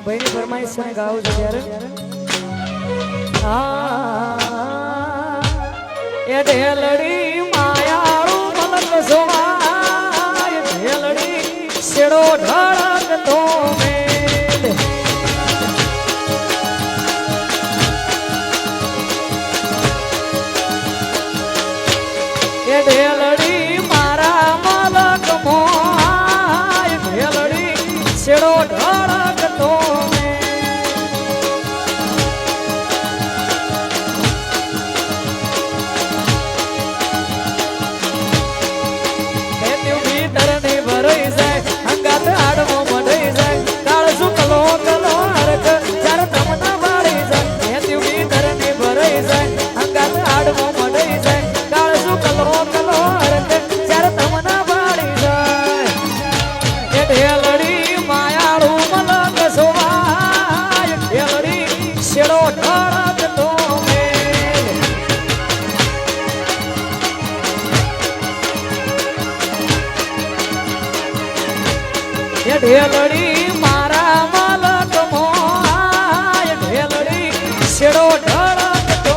ભાઈની ફરમાઈશ છે ગાવું છે ત્યારે એ ઢેલડી માયાળું મલક સોવાય ઢેલડી શેડો ઢળકતો મેલ એ ઢેલડી મારા મલક મોય ઢેલડી શેડો ઢળકતો ઢેલડી મારા મલક મોય ઢેલડી શેડો ઢળકતો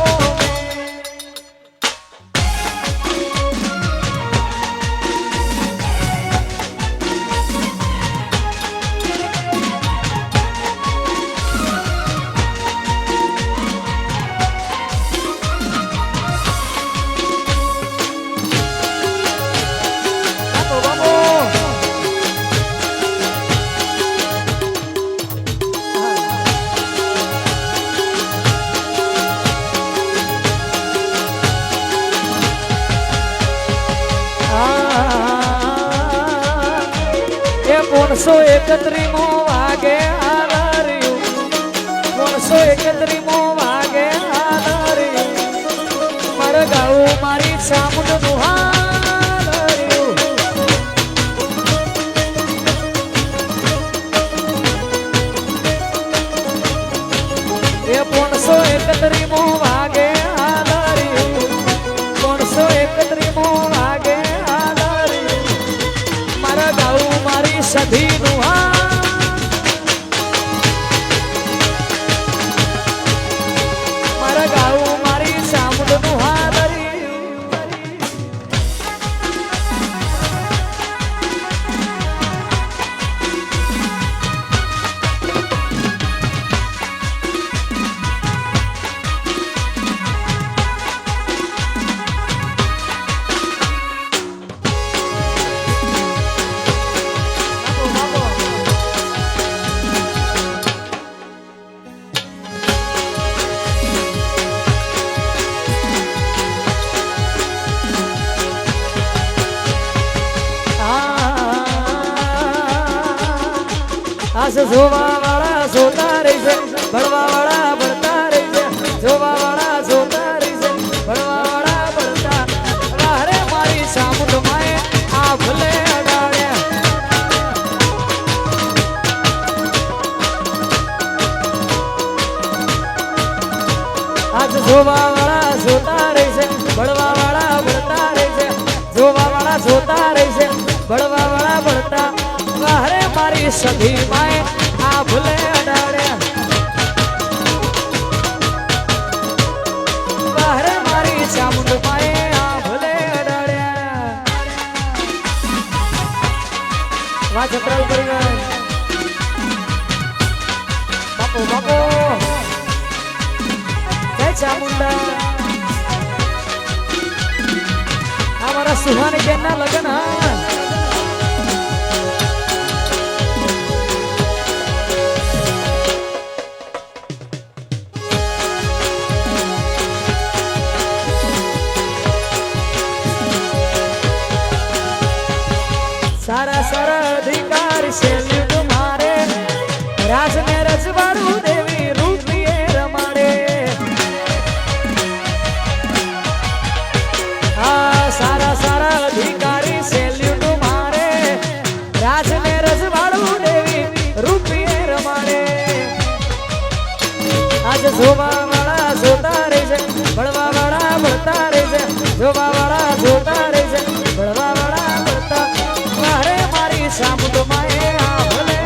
કોણસો 31મો વાગે હાલર્યું 31મો વાગે હાલર્યું મારે ગાવું મારી ચામુંડનું હાલર્યું એ 31મો વાગે હાલર્યું 31મો વાગે હાલર્યું મારે ગાવું મારી સધીનું મારા ગાવું મારી ચામુંડનું જોવા વાળા જોતા રહી છે ભણવા વાળા ભણતા રહી છે જોવા વાળા જોતા રહી છે ભણવા વાળા ભણતા વારે મારી ચામુંડ માએ આ ભલે અડાડ્યા આજ જોવા વાળા જોતા રહી છે ભણવા વાળા ભણતા રહી છે જોવા વાળા જોતા રહી છે ભણવા વાળા ભણતા વારે મારી સધી માએ આ ભલે અડાડ્યા વારે મારી ચામુંડ માએ આ ભલે અડાડ્યા વાહ છત્રાલ પરિવાર બાપો બાપો જય ચામુંડા આ મારા સુહાની બેનના લગ્ન હા સારા સારા અધિકાર સેલ્યુટ મારે રાજને રજવાડું દેવી રૂપિયે રમાડે આ સારા સારા અધિકારી સેલ્યુટ મારે રાજને રજવાડું દેવી રૂપિયે રમાડે આજ જોવા વાળા જોતા રહે છે ભણવા વાળા ભણતા રહે છે જોવા વાળા જોતા રહે છે ભણવા વાળા ભણતા મારી સામુંડ માએ આ ભલે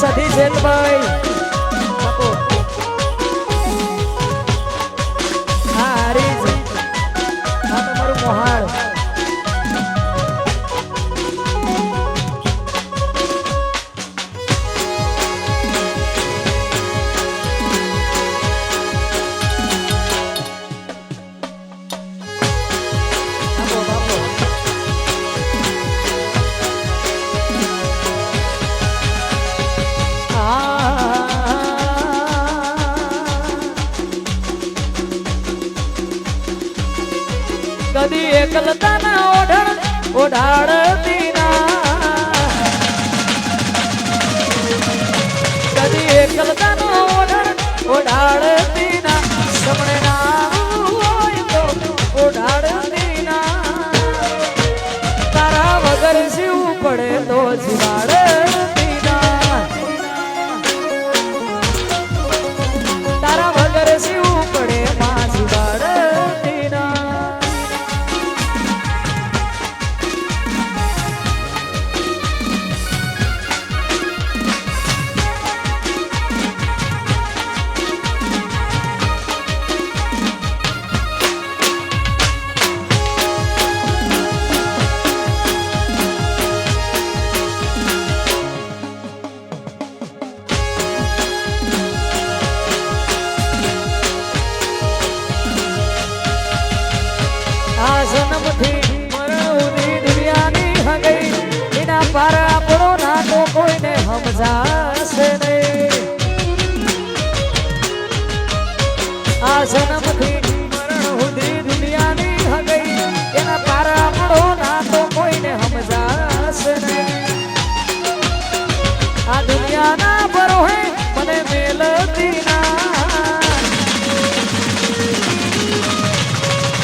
સધી જેલભાઈ આપો હારી છે આ તમારું મોહાળ કદી એકલતાના ઓઢાડતી ના કદી એકલતાનો ઓઢાડતી ના સમણે ના હોય તો ઓઢાડતી ના તારા વગર જીવવું પડે તો જીવાડતી ના તારા વગર જીવવું પડે માં જીવાડતી ના જન્મથી મરણ સુધી દુનિયાની હગઈ એના પાર આપણો ના તો કોઈને સમજાશે નહીં આ જન્મથી મરણ સુધી દુનિયાની હગઈ એના પાર આપણો ના તો કોઈને સમજાશે નહીં આ દુનિયાના બરોહે મને મેલતી ના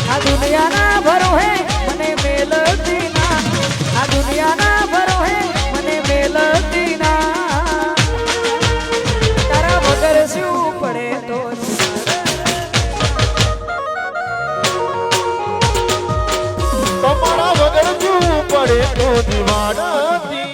આ દુનિયાના ભરોહે મને મેલતી ના આ દુનિયાના ભરોહે મને મેલતી ના તારા વગર શું પડે તો તમારા વગર શું પડે તો દિવાળતી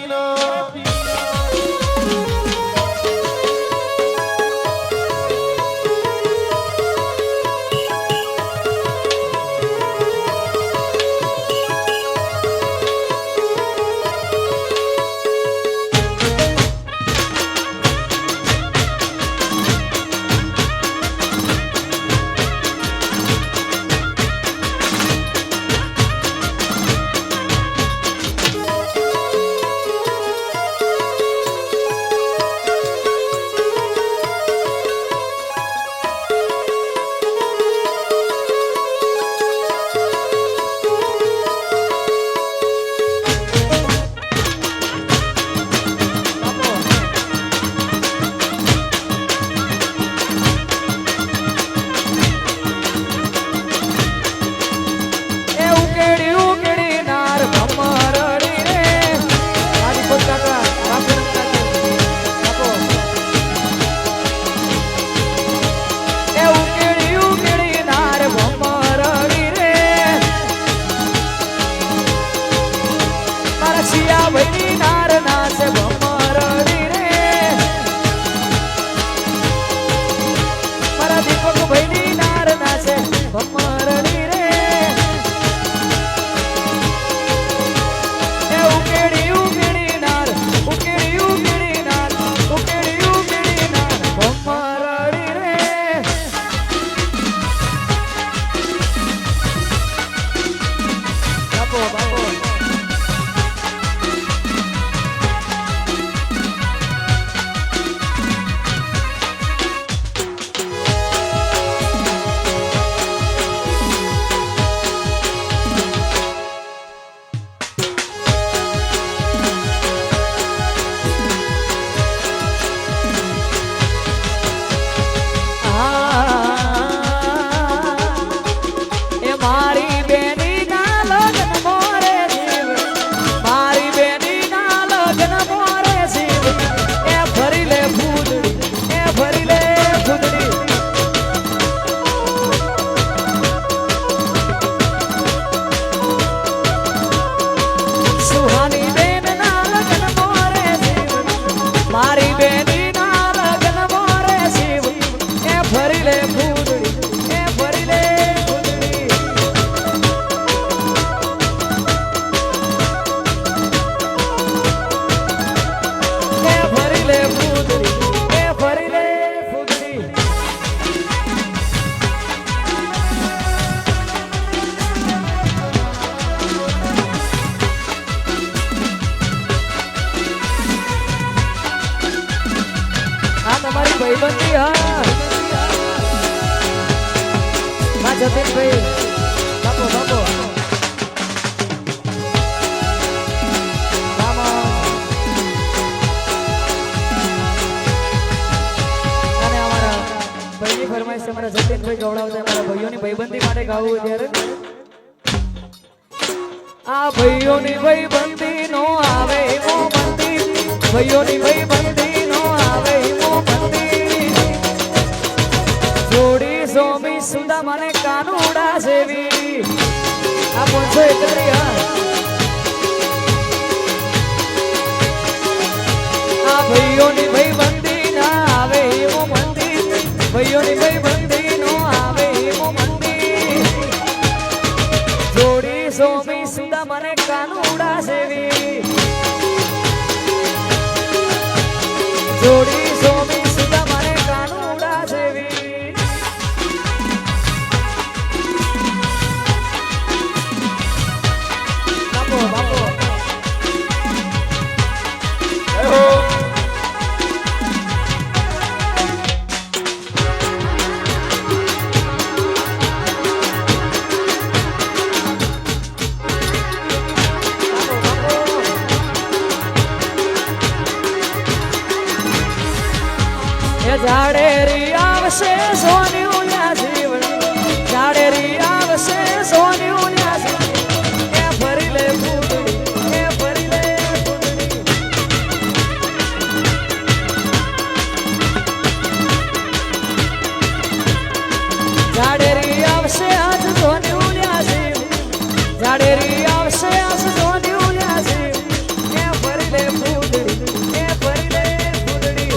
ભાઈબંધી હા જતીનભાઈ બાપો બાપો ભાઈની ફરમાઈશ અમારા જતીનભાઈ ગવડાવતા અમારા ભાઈઓની ભાઈબંધી માટે ગાવું ત્યારે આ ભાઈઓની ભાઈબંધી નો આવે મો બંધી ભાઈઓની ભાઈબંધી નો આવે મો બંધી જોડી સોમી સુદા મને કાનુડા જેવી આ 541 આ ભાઈઓની ભાઈબંધી ના આવે મો બંધી ભાઈઓની ભાઈબંધી નો આવે મો બંધી જોડી સોમી સુદા મને કાનુડા જેવી જોડી સોમી સુદા મને કાનુડા જેવી બાપો બાપો ઝાડેરી આવશે સોની ઉલ્યા જીવણી ઝાડેરી આવશે સોની ઉલ્યા જીવણી એ ફરી લે ફૂટડી એ ફરી લે ફૂટડી ઝાડેરી આવશે આજ સોની ઉલ્યા જીવણી ઝાડેરી આવશે આજ સોની ઉલ્યા જીવણી એ ફરી લે ફૂટડી એ ફરી લે ફૂટડી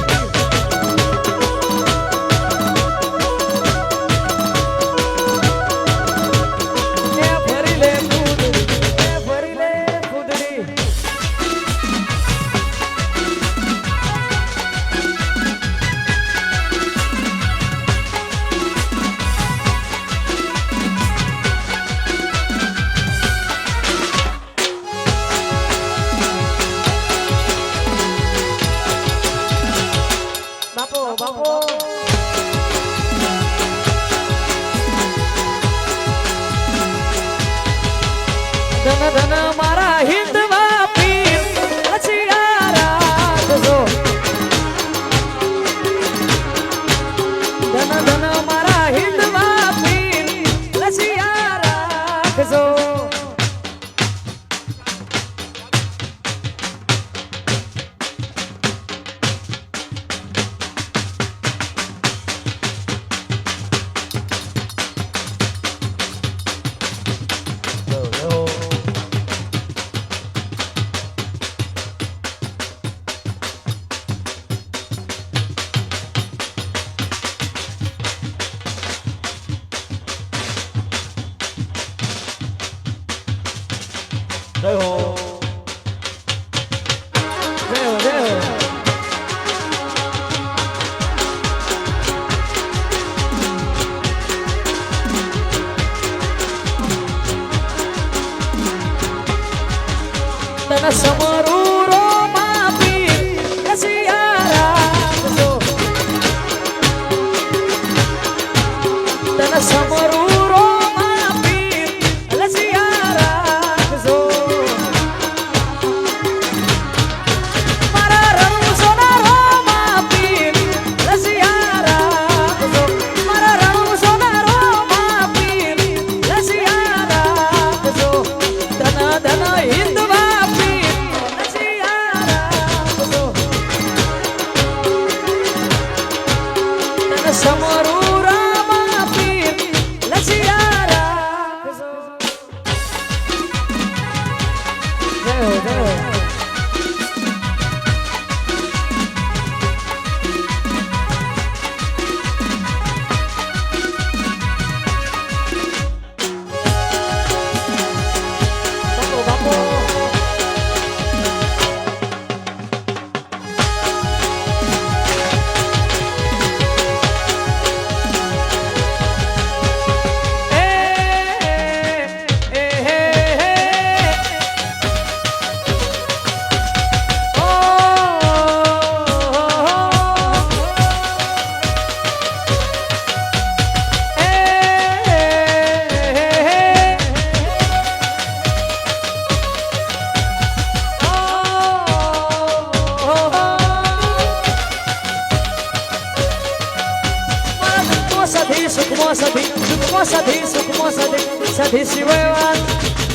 સુખમાં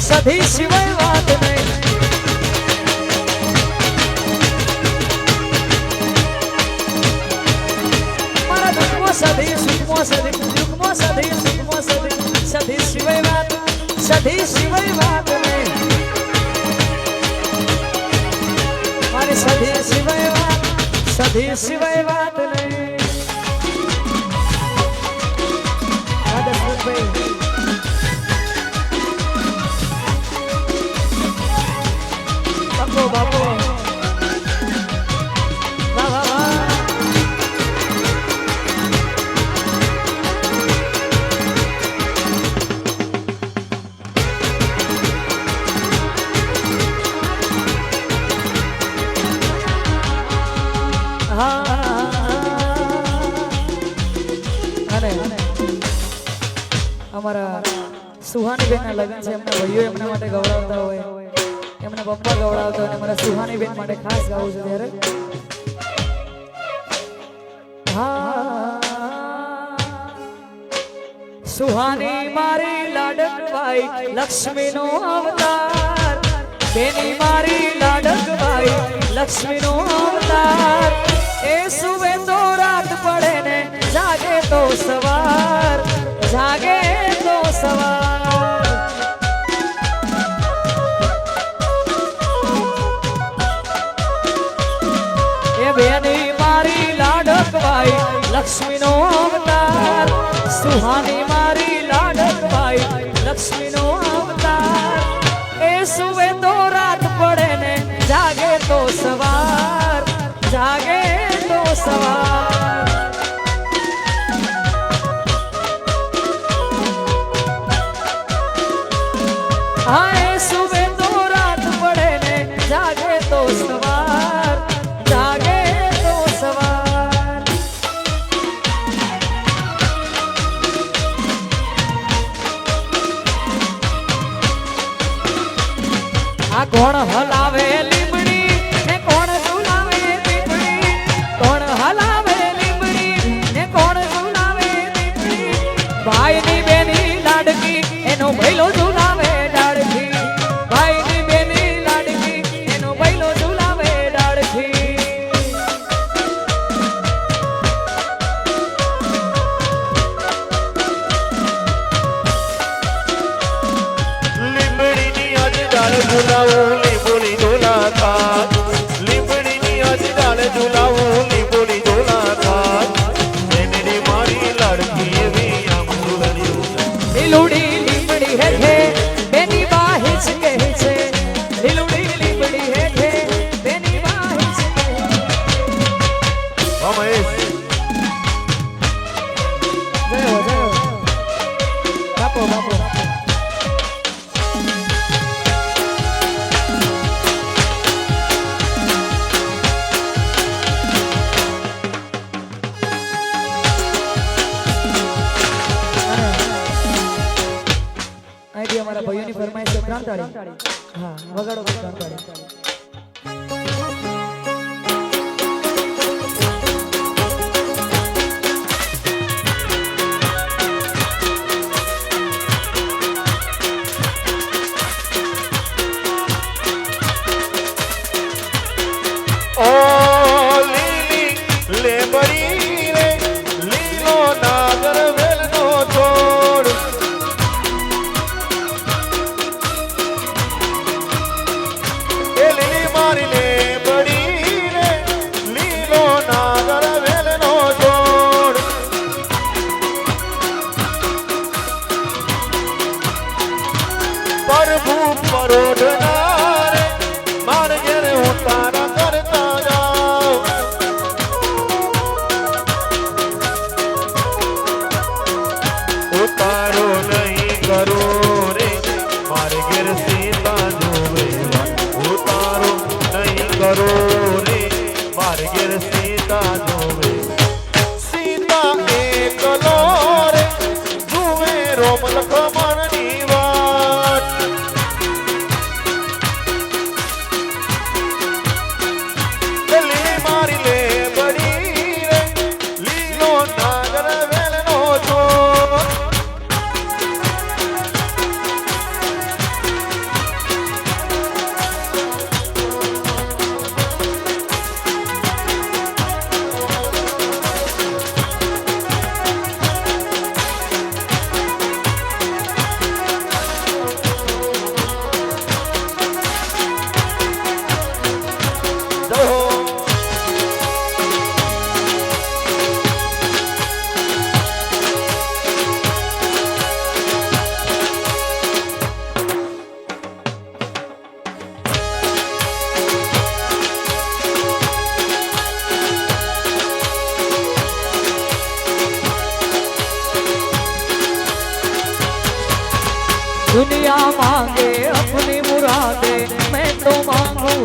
સધી સિવાય વાત નહીં. મારા દુઃખમાં સધી સુખમાં સધી સિવાય વાત નહીં. મારી સધી સિવાય વાત નહીં. બાપો બાપો વાહ વાહ વાહ. અને અમારા સુહાની બેન ના લગ્ન છે. એમના ભાઈઓ એમના માટે ગવડાવતા હોય, એમના પપ્પા ગવડાવતા હોય, અને મારા સુહાની બેન માટે ખાસ ગાવું છે ત્યારે. સુહાની મારી લાડકબાઈ લક્ષ્મીનો અવતાર, બેની મારી લાડકબાઈ લક્ષ્મીનો અવતાર. એ સુવે તો રાત પડે ને જાગે તો સવાર, જાગે તો સવાર. એ બેની મારી લાડકબાઈ લક્ષ્મીનો અવતાર, સુહાની મારી લાડકબાઈ લક્ષ્મીનો અવતાર. એ સુવે તો રાત પડે ને જાગે તો સવાર, જાગે તો સવાર. હા, એ સુવે તો રાત પડે ને જાગે તો સવાર, જાગે તો સવાર. આ કોણ હલાવે લીમડી ને કોણ ઝુલાવે પીપળી, કોણ હલાવે લીમડી ને કોણ ઝુલાવે પીપળી. ભાઈની બેની લાડકી એનો ભૈલો ઝુલાવે ડાળખી, ભાઈની બેની લાડકી એનો ભૈલો ઝુલાવે ડાળખી. લીંબડીની આજ ડાળ ઝુલાવું લીંબોની ઝોલા થાત, લીંબડીની આજ ડાળ ઝુલાવું લીંબોની ઝોલા થાત. બેનડી મારી લાડકી એવી આમ ઝુલાવ્યું. લીલુડી લીમડી હેઠે બેની બાહિચ કહે છે, લીલુડી લીમડી હેઠે બેની બાહિચ કહે છે. મહેશ જય હો બાપો બાપો. અહીંથી અમારા ભાઈઓની ફરમાઈશ છે ત્રણતાળી. હા, વગાડો ત્રણતાળી. ઓ લીલી લેબડી રે લીલો નાગર વેલનો છોડ. એ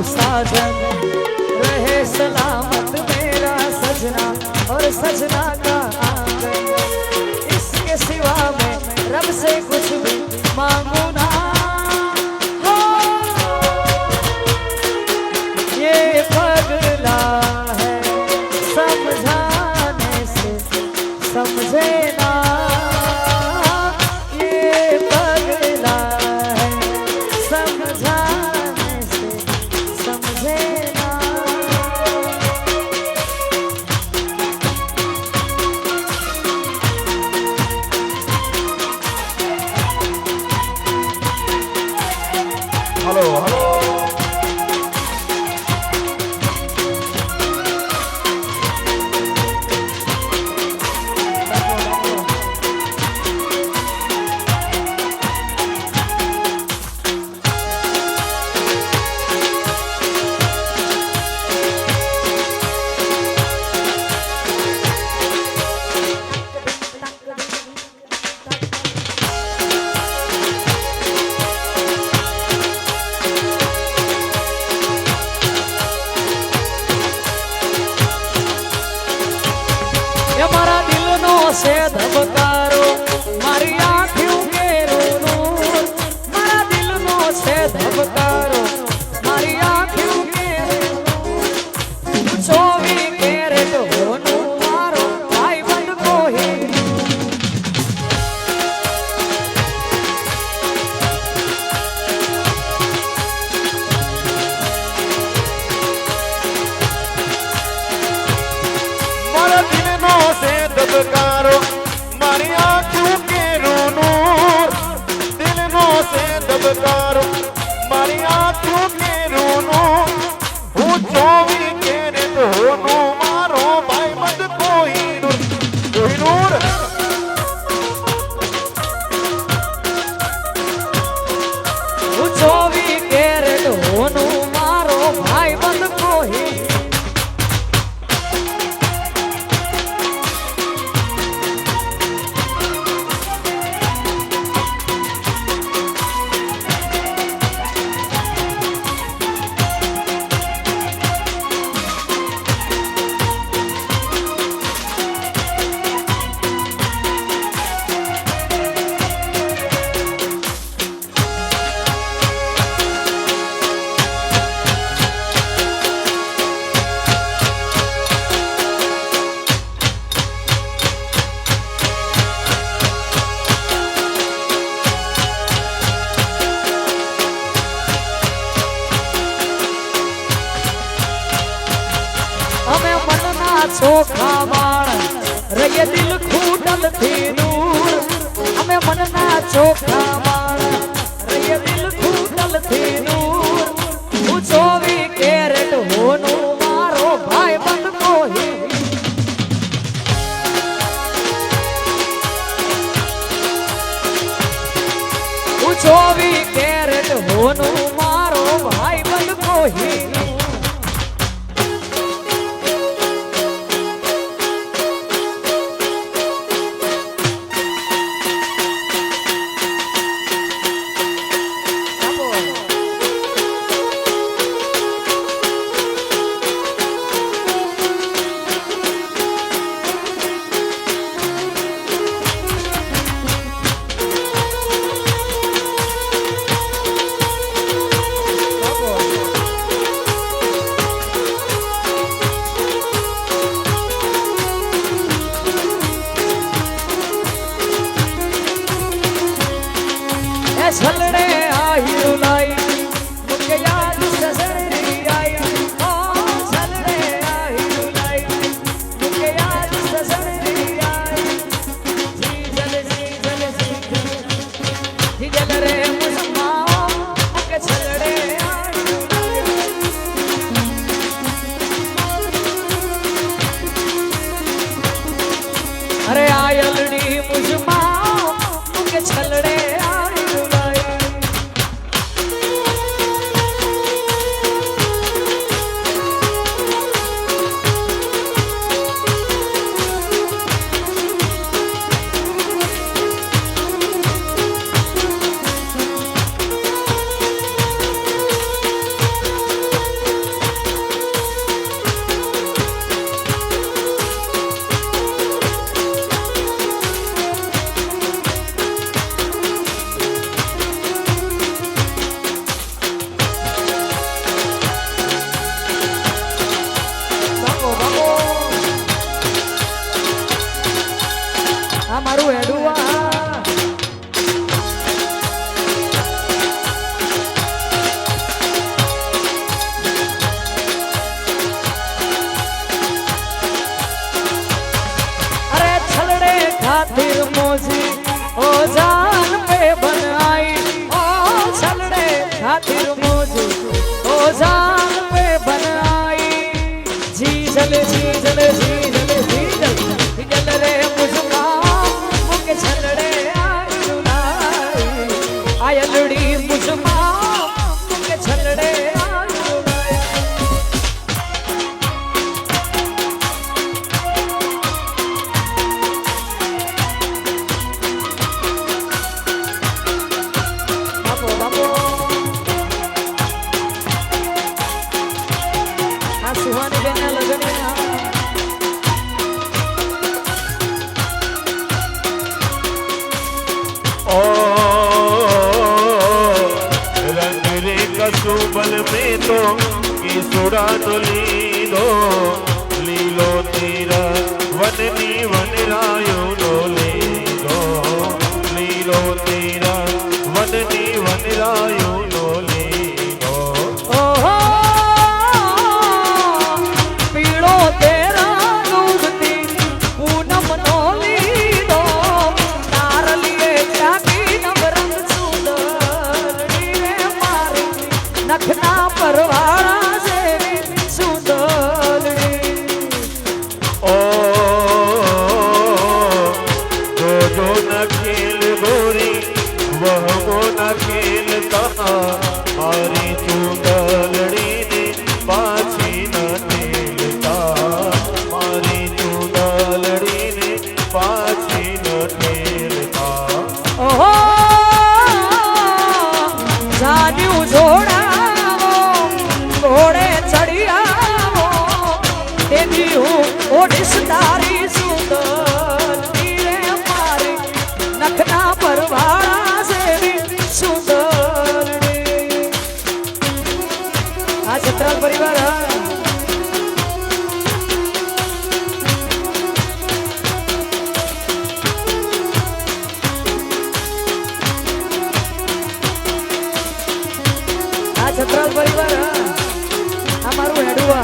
साजन रहे सलामत मेरा सजना और सजना का आंगन इसके सिवा मैं रब से कुछ भी मांगू ना हो ये पगला है समझाने से समझे ना ये पगला है समझाने से समझे ना હલો હલો ये मारा दिल नो से धबकारो मारी आँखों के नूर मारा दिल नो से धबकारो मारी आँखों के नूर 24 कैरेट होनू मारो भाई बंद को ही મારા દિલનો સે દબકારો મારી આંખોं के નૂર દિલનો સે દબકારો મારી આંખોं के નૂર હું 24 કેરેટ હોનું મારો ભાઈ મત કોઈ નૂર હું 24 कैरेट होनू मारो भाई बंद को ही અમે મનના ચોખા વાળ રહીએ દિલ ખૂટલ થી દૂર અમે મનના ચોખા વાળ રહીએ દિલ ખૂટલ થી દૂર હું 24 कैरेट હોનું મારો ભાઈ બંધ કોઈ હું 24 कैरेट હોનું મારો ભાઈ બંધ કોઈ खातिर मुझे ओ जान पे बनाई जीजल जीजल जीजल जीजल जीजल रे मुझका मुके छलड़े आयलड़ी मुझमा मुके छलड़े सुहानी बेना लगने ओ रंग रे कसुबल में तो किसुड़ा तो लीलो लीलो तेरा वननी वनरायो लो लीलो लीलो तेरा वननी वनरायो लो लीलो ओहो पीड़ो तेरा दूध दी पूनम नो लीदो तार लिए जागी नवरंग सुंदर रे मारे नखना परवाड़ा से सुंदर ओ जो न खेल गोरी वह वो न खेलता मारी चूंदलड़ी ने पाछी न खेलता मारी चूंदलड़ी ने पाछी न खेलता ओहो जान्यू जोड़ावो घोड़े चढ़ी आवो तेरी हूँ ओडिस तारी सुंदर रे मारे नखना परवाड़ा से भी सुंदर आ छत्राल परिवार આ છત્રાલ પરિવાર અમારું હેડુઆ